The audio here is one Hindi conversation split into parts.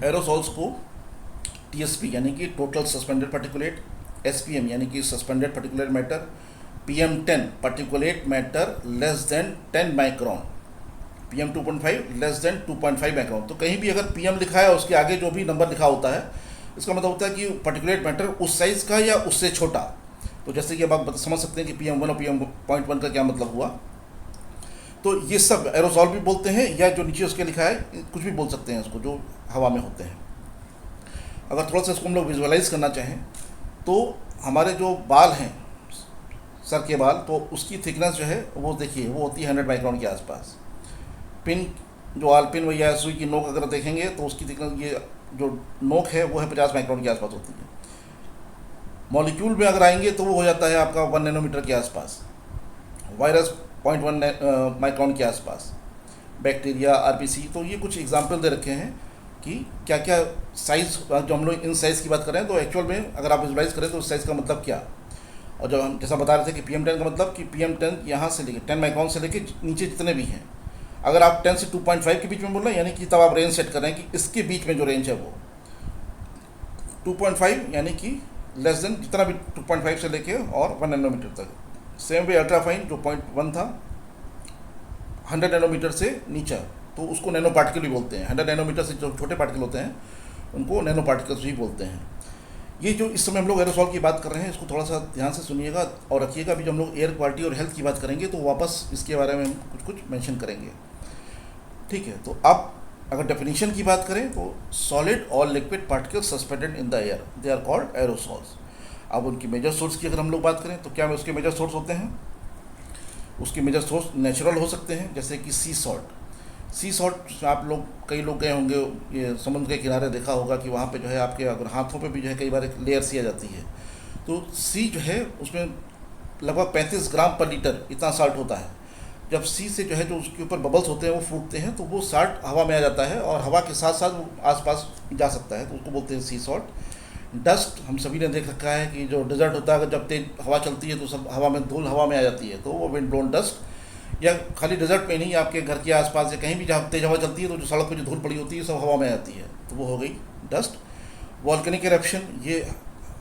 एरोसॉल्स को टीएसपी यानी कि टोटल सस्पेंडेड पार्टिकुलेट, एसपीएम यानी कि suspended particulate matter, PM10 particulate matter less than 10 micron, PM2.5 less than 2.5 micron. तो कहीं भी अगर PM लिखा है उसके आगे जो भी नंबर लिखा होता है, इसका मतलब होता है कि पार्टिकुलेट मैटर उस साइज़ का या उससे छोटा। तो जैसे कि अब आप समझ सकते हैं कि PM1 और PM.1 का क्या मतलब हुआ। तो ये सब एरोसॉल भी बोलते हैं, या जो नीचे उसके लिखा है कुछ भी बोल सकते हैं उसको, जो हवा में होते हैं। अगर थोड़ा सा इसको हम लोग विजुअलाइज करना चाहें तो हमारे जो बाल हैं, सर के बाल, तो उसकी थिकनेस जो है वो देखिए वो होती है 100 माइक्रोन के आसपास। पिन जो आलपिन या सुई की नोक अगर देखेंगे तो उसकी थिकनेस, ये जो नोक है वो है 50 माइक्रोन के आसपास होती है। मॉलिक्यूल में अगर आएंगे तो वो हो जाता है आपका 1 नैनोमीटर के आसपास, वायरस 0.1 माइक्रोन के आसपास, बैक्टीरिया, आरपीसी। तो ये कुछ एग्जाम्पल दे रखे हैं कि क्या क्या साइज़, जो हम लोग इन साइज़ की बात करें तो एक्चुअल में अगर आप विजुलाइज करें तो उस साइज़ का मतलब क्या। और जब हम जैसा बता रहे थे कि PM10 का मतलब कि PM10 यहाँ से लेके 10 माइक्रोन से लेके नीचे जितने भी हैं, अगर आप 10 से 2.5 के बीच में बोल रहे हैं यानी कि तब आप रेंज सेट कर रहे हैं कि इसके बीच में जो रेंज है वो 2.5 यानी कि लेस देन जितना भी 2.5 से लेके और 1 नैनोमीटर तक। सेम वे अल्ट्राफाइन जो 0.1 था, 100 नैनोमीटर से नीचे, तो उसको नैनो पार्टिकल भी बोलते हैं। 100 नैनोमीटर से जो छोटे पार्टिकल होते हैं उनको नैनो पार्टिकल्स भी बोलते हैं। ये जो इस समय हम लोग एरोसॉल की बात कर रहे हैं, इसको थोड़ा सा ध्यान से सुनिएगा और रखिएगा। अभी जब हम लोग एयर क्वालिटी और हेल्थ की बात करेंगे तो वापस इसके बारे में हम कुछ कुछ मेंशन करेंगे, ठीक है। तो अब अगर डेफिनेशन की बात करें तो सॉलिड और liquid particles suspended in the air, they are called aerosols. अब उनकी मेजर सोर्स की अगर हम लोग बात करें तो क्या उसके मेजर सोर्स होते हैं? उसके मेजर सोर्स नेचुरल हो सकते हैं, जैसे कि सी सॉल्ट। सी सॉल्ट आप लोग, कई लोग गए होंगे ये समुद्र के किनारे, देखा होगा कि वहाँ पे जो है आपके अगर हाथों पे भी जो है कई बार एक लेयर सी आ जाती है। तो सी जो है उसमें लगभग 35 ग्राम पर लीटर इतना साल्ट होता है। जब सी से जो है जो उसके ऊपर बबल्स होते हैं वो फूटते हैं तो वो साल्ट हवा में आ जाता है और हवा के साथ साथ वो आसपास जा सकता है, तो उसको बोलते हैं सी सॉल्ट। डस्ट हम सभी ने देख रखा है कि जो डेजर्ट होता है, अगर जब तेज हवा चलती है तो सब हवा में धूल हवा में आ जाती है, तो वो विंड ब्लोन डस्ट। या खाली डेजर्ट में नहीं, आपके घर के आसपास या कहीं भी जहाँ तेज हवा चलती है तो जो सड़क पर जो धूल पड़ी होती है सब हवा में आ जाती है, तो वो हो गई डस्ट। वॉल्केनिक एरप्शन, ये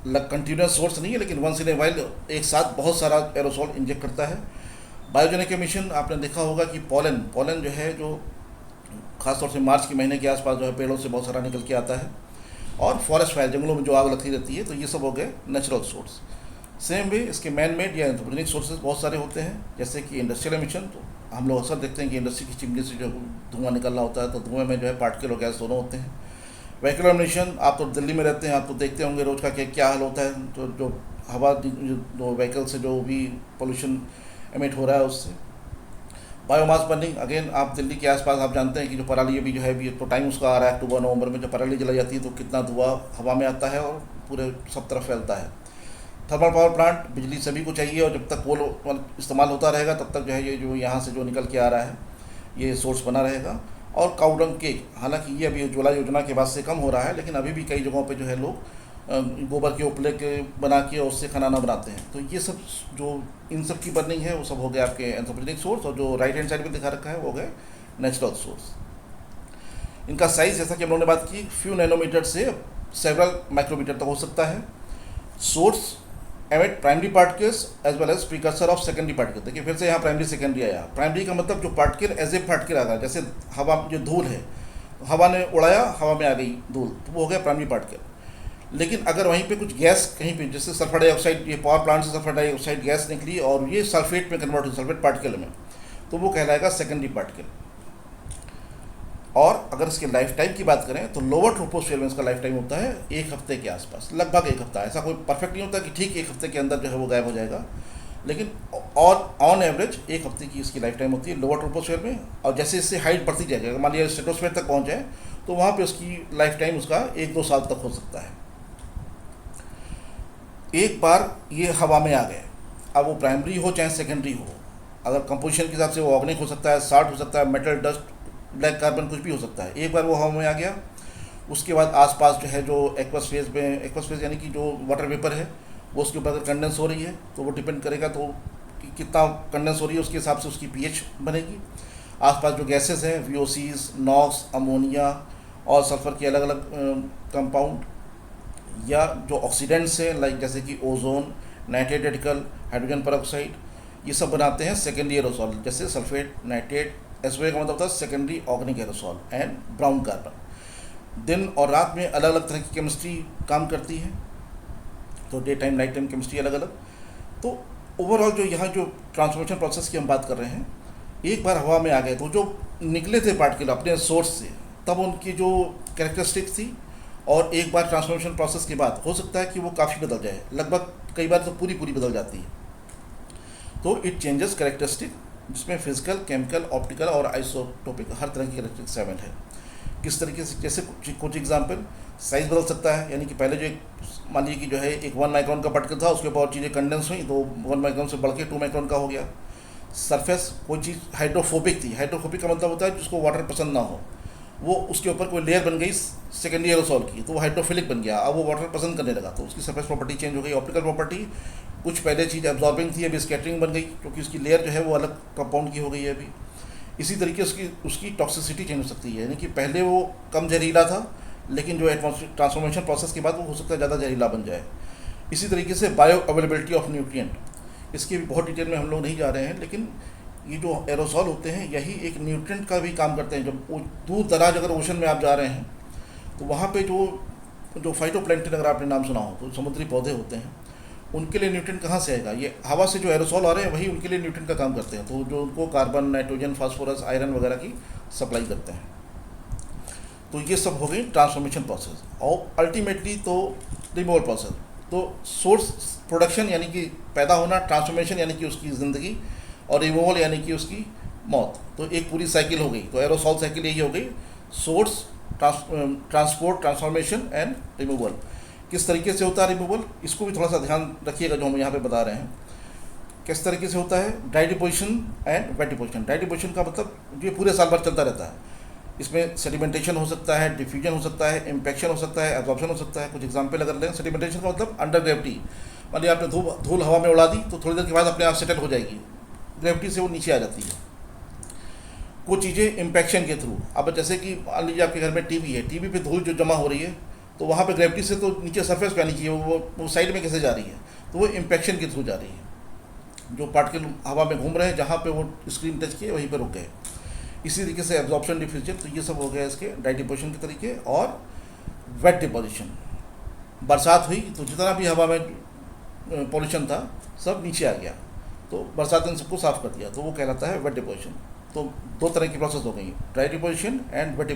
कंटिन्यूस सोर्स नहीं है लेकिन वंस इन ए वाइल एक साथ बहुत सारा एरोसॉल इंजेक्ट करता है। बायोजेनिक एमिशन, आपने देखा होगा कि पॉलन जो है, जो खासतौर से मार्च के महीने के आसपास जो है पेड़ों से बहुत सारा निकल के आता है। और फॉरेस्ट फायर, जंगलों में जो आग लगती रहती है, तो ये सब हो गए नेचुरल सोर्स। सेम वे इसके मैन मेड या एंथ्रोपोजेनिक सोर्सेज बहुत सारे होते हैं, जैसे कि इंडस्ट्रियल एमिशन। तो हम लोग अक्सर देखते हैं कि इंडस्ट्री की चिमनी से जो धुआं निकल रहा होता है, तो धुएं में जो है पार्टिकल और गैस दोनों होते हैं। व्हीकल एमिशन, आप तो दिल्ली में रहते हैं, आप तो देखते होंगे रोज का क्या हाल होता है, तो जो हवा, जो व्हीकल से जो भी पोल्यूशन एमिट हो रहा है उससे। बायोमास बर्निंग, अगेन आप दिल्ली के आसपास आप जानते हैं कि जो पराली अभी जो है अभी तो टाइम उसका आ रहा है अक्टूबर नवंबर में, जब पराली जलाई जाती है तो कितना धुआं हवा में आता है और पूरे सब तरफ फैलता है। थर्मल पावर प्लांट, बिजली सभी को चाहिए और जब तक वो इस्तेमाल होता रहेगा तब तक जो है ये जो यहाँ से जो निकल के आ रहा है ये सोर्स बना रहेगा। और काउडंग केक, हालांकि ये अभी उज्ज्वला योजना के बाद से कम हो रहा है, लेकिन अभी भी कई जगहों पे जो है लोग गोबर के उपले के बना के और उससे खाना बनाते हैं। तो ये सब जो इन सब की बर्निंग है वो सब हो गए आपके एंथ्रोपोजेनिक सोर्स, और जो राइट हैंड साइड में दिखा रखा है वो हो गए नेचुरल सोर्स। इनका साइज़ जैसा कि हम लोगों ने बात की, फ्यू नैनोमीटर से सेवरल माइक्रोमीटर तक हो सकता है। Source emit primary particles as well as precursor of secondary particle. देखिए फिर से यहाँ प्राइमरी सेकेंडरी आया। प्राइमरी का मतलब जो पार्टिकल एज ए पार्टिकल आ रहा है, जैसे हवा जो धूल है, हवा ने उड़ाया, हवा में आ गई धूल, तो वो हो गया प्राइमरी पार्टिकल। लेकिन अगर वहीं पे कुछ गैस कहीं पे, जैसे सल्फर डाइऑक्साइड, ये पावर प्लांट से सल्फर डाइऑक्साइड गैस निकली और ये सल्फेट में कन्वर्ट हुई, सल्फेट पार्टिकल में, तो वो कहलाएगा सेकेंडरी पार्टिकल। और अगर इसके लाइफ टाइम की बात करें तो लोअर ट्रोपोस्फीयर में इसका लाइफ टाइम होता है 1 हफ्ते के आसपास, लगभग 1 हफ्ता। ऐसा कोई परफेक्ट नहीं होता कि ठीक 1 हफ्ते के अंदर जो है वो गायब हो जाएगा, लेकिन और ऑन एवरेज 1 हफ्ते की इसकी लाइफ टाइम होती है लोअर ट्रोपोस्फीयर में। और जैसे इससे हाइट बढ़ती जाएगी, अगर मान लिया स्ट्रेटोस्फीयर तक पहुँच जाए तो वहाँ पर उसकी लाइफ टाइम उसका 1-2 साल तक हो सकता है। एक बार ये हवा में आ गए, अब वो प्राइमरी हो चाहे सेकेंडरी हो, अगर कंपोजिशन के हिसाब से वो ऑर्गेनिक हो सकता है, साल्ट हो सकता है, मेटल, डस्ट, ब्लैक कार्बन, कुछ भी हो सकता है। एक बार वो हवा में आ गया, उसके बाद आसपास जो है जो एक्वस फेज में, एक्वस फेज यानी कि जो वाटर वेपर है वो उसके ऊपर अगर कंडेंस हो रही है तो वो डिपेंड करेगा तो कि कितना कंडेंस हो रही है उसके हिसाब से उसकी पीएच बनेगी। आसपास जो गैसेस हैं, वीओसीज, नॉक्स, अमोनिया और सल्फ़र के अलग अलग कंपाउंड, या जो ऑक्सीडेंट्स हैं लाइक जैसे कि ozone, nitrate radical, hydrogen peroxide, ये सब बनाते हैं सेकेंडरी एरोसॉल, जैसे सल्फेट, नाइट्रेट। SOA का मतलब होता है secondary organic aerosol and brown carbon. दिन और रात में अलग अलग तरह की केमिस्ट्री काम करती है, तो day time night time chemistry अलग अलग। तो ओवरऑल जो यहाँ जो ट्रांसफॉर्मेशन प्रोसेस की हम बात कर रहे हैं, एक बार हवा में आ गए तो जो निकले थे पार्टिकल अपने सोर्स से, तब उनकी जो कैरेक्टरिस्टिक्स थी, और एक बार ट्रांसफॉर्मेशन प्रोसेस के बाद हो सकता है कि वो काफ़ी बदल जाए, लगभग कई बार तो पूरी पूरी बदल जाती है। तो इट चेंजेस कैरेक्टरिस्टिक, जिसमें फिजिकल, केमिकल, ऑप्टिकल और आइसोटोपिक हर तरह की कैरेक्टरिस्टिक शामिल है। किस तरीके से, जैसे कुछ एग्जांपल, साइज़ बदल सकता है, यानी कि पहले जो एक मान लीजिए कि जो है एक 1 माइक्रॉन का पार्टिकल था, उसके ऊपर चीज़ें कंडेंस हुई तो 1 माइक्रॉन से बढ़ के 2 माइक्रॉन का हो गया। सरफेस, कोई चीज़ हाइड्रोफोबिक थी, हाइड्रोफोबिक का मतलब होता है जिसको वाटर पसंद ना हो, वो उसके ऊपर कोई लेयर बन गई सेकेंडरी एरोसॉल की, तो वो हाइड्रोफिलिक बन गया, अब वो वाटर पसंद करने लगा, तो उसकी सरफेस प्रॉपर्टी चेंज हो गई। ऑप्टिकल प्रॉपर्टी, कुछ पहले चीज़ एब्जॉर्बिंग थी, अभी स्कैटरिंग बन गई, क्योंकि उसकी लेयर जो है वो अलग कंपाउंड की हो गई है अभी। इसी तरीके से उसकी टॉक्सिसिटी चेंज हो सकती है, यानी कि पहले वो कम जहरीला था, लेकिन जो एटमॉस्फेयर ट्रांसफॉर्मेशन प्रोसेस के बाद वो हो सकता है ज़्यादा जहरीला बन जाए। इसी तरीके से बायो अवेलेबिलिटी ऑफ न्यूट्रिएंट, इसकी भी बहुत डिटेल में हम लोग नहीं जा रहे हैं, लेकिन ये जो एरोसॉल होते हैं यही एक न्यूट्रिएंट का भी काम करते हैं। जब वो दूर दराज अगर ओशन में आप जा रहे हैं, तो वहाँ पे जो फाइटोप्लैंक्टन, अगर आपने नाम सुना हो, तो समुद्री पौधे होते हैं, उनके लिए न्यूट्रिएंट कहाँ से आएगा? ये हवा से जो एरोसॉल आ रहे हैं वही उनके लिए न्यूट्रिएंट का काम करते हैं, तो जो उनको कार्बन, नाइट्रोजन, फास्फोरस, आयरन वगैरह की सप्लाई करते हैं। तो ये सब हो गई ट्रांसफॉर्मेशन प्रोसेस। और अल्टीमेटली तो रिमूवल प्रोसेस, तो सोर्स प्रोडक्शन यानी कि पैदा होना, ट्रांसफॉर्मेशन यानी कि उसकी ज़िंदगी, और रिमूवल यानी कि उसकी मौत। तो एक पूरी साइकिल हो गई, तो एरोसॉल साइकिल यही हो गई, source, transport, transformation and removal. किस तरीके से होता है रिमूवल, इसको भी थोड़ा सा ध्यान रखिएगा जो हम यहाँ पे बता रहे हैं। किस तरीके से होता है? Dry deposition and wet deposition. Dry deposition का मतलब ये पूरे साल भर चलता रहता है, इसमें सेडिमेंटेशन हो सकता है, डिफ्यूजन हो सकता है, इम्पैक्शन हो सकता है, एब्जॉर्प्शन हो सकता है। कुछ एग्जांपल अगर लें, सेडिमेंटेशन का मतलब अंडर ग्रेविटी, मान लीजिए आपने धूल हवा में उड़ा दी, तो थोड़ी देर के बाद अपने आप सेटल हो जाएगी, ग्रेविटी से वो नीचे आ जाती है। कुछ चीज़ें इम्पैक्शन के थ्रू, अब जैसे कि मान लीजिए आपके घर में टीवी है, टीवी पे धूल जो जमा हो रही है, तो वहाँ पे ग्रेविटी से तो नीचे सरफेस पे आनी चाहिए, वो साइड में कैसे जा रही है? तो वो इम्पैक्शन के थ्रू जा रही है। जो पार्टिकल हवा में घूम रहे हैं, जहाँ पे वो स्क्रीन टच किए वहीं पर रुक गए। इसी तरीके से एब्जॉर्प्शन, डिफ्यूजन, तो ये सब हो गया इसके ड्राई डिपोजिशन के तरीके। और वेट डिपोजिशन, बरसात हुई तो जितना भी हवा में पॉल्यूशन था सब नीचे आ गया, तो बरसात ने सबको साफ कर दिया, तो वो कहलाता है वेट डिपोजिशन। तो दो तरह की प्रोसेस हो गई, ड्राई डिपोजिशन एंड वेट